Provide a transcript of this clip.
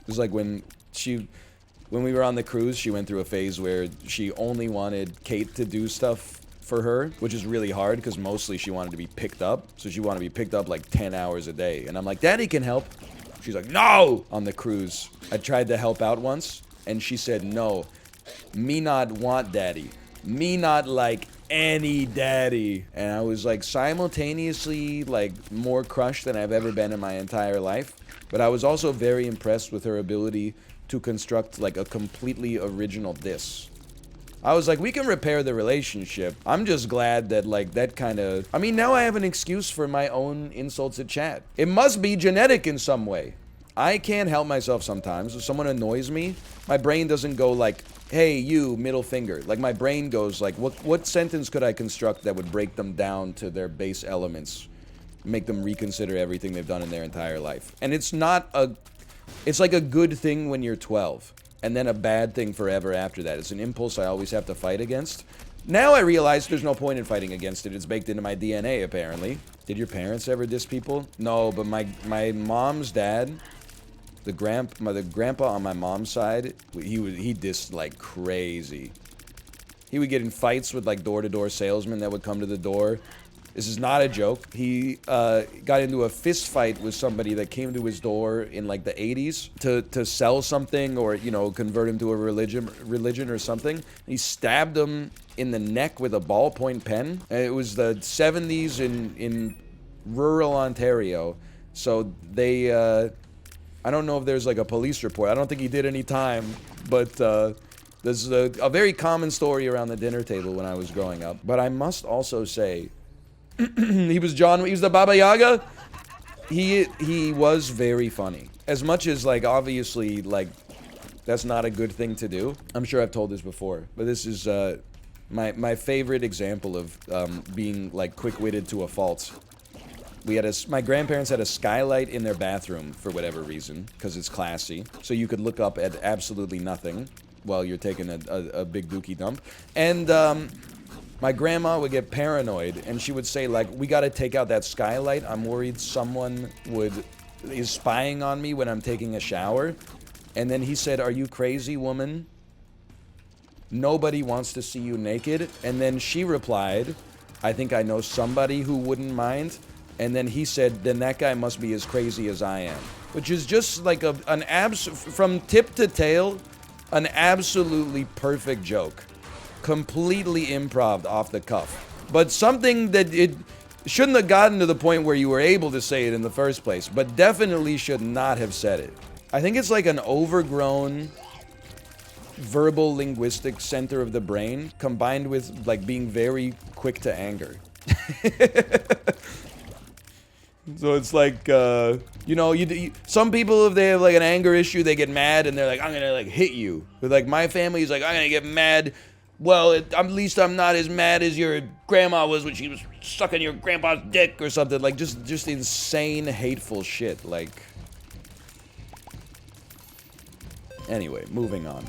It was like when we were on the cruise, she went through a phase where she only wanted Kate to do stuff for her, which is really hard because mostly she wanted to be picked up. So she wanted to be picked up like 10 hours a day. And I'm like, Daddy can help. She's like, no! On the cruise. I tried to help out once, and she said, no. Me not want daddy. Me not like any daddy. And I was like simultaneously like more crushed than I've ever been in my entire life. But I was also very impressed with her ability to construct like a completely original diss. I was like, we can repair the relationship. I'm just glad that like that kind of... I mean, now I have an excuse for my own insults at chat. It must be genetic in some way. I can't help myself sometimes. If someone annoys me, my brain doesn't go like, hey, you, middle finger. Like my brain goes like, what sentence could I construct that would break them down to their base elements? Make them reconsider everything they've done in their entire life. And it's not a... It's like a good thing when you're 12. And then a bad thing forever after that. It's an impulse I always have to fight against. Now I realize there's no point in fighting against it. It's baked into my DNA, apparently. Did your parents ever diss people? No, but my mom's dad, the grandpa on my mom's side, he dissed like crazy. He would get in fights with like door-to-door salesmen that would come to the door. This is not a joke. He got into a fist fight with somebody that came to his door in like the 80s to sell something or, you know, convert him to a religion or something. He stabbed him in the neck with a ballpoint pen. It was the 70s in rural Ontario. So they, I don't know if there's like a police report. I don't think he did any time, but there's a very common story around the dinner table when I was growing up. But I must also say, he was the Baba Yaga. He was very funny. As much as like obviously like that's not a good thing to do. I'm sure I've told this before, but this is my favorite example of being like quick-witted to a fault. My grandparents had a skylight in their bathroom for whatever reason, because it's classy. So you could look up at absolutely nothing while you're taking a big dookie dump. And my grandma would get paranoid, and she would say, like, we gotta take out that skylight. I'm worried someone is spying on me when I'm taking a shower. And then he said, are you crazy, woman? Nobody wants to see you naked. And then she replied, I think I know somebody who wouldn't mind. And then he said, then that guy must be as crazy as I am. Which is just like from tip to tail, an absolutely perfect joke. Completely improv off the cuff. But something that it shouldn't have gotten to the point where you were able to say it in the first place, but definitely should not have said it. I think it's like an overgrown verbal linguistic center of the brain combined with like being very quick to anger. So it's like, you know, some people, if they have like an anger issue, they get mad and they're like, I'm gonna like hit you. But like my family is like, I'm gonna get mad. Well, at least I'm not as mad as your grandma was when she was sucking your grandpa's dick or something. Like, just insane, hateful shit. Like, anyway, moving on.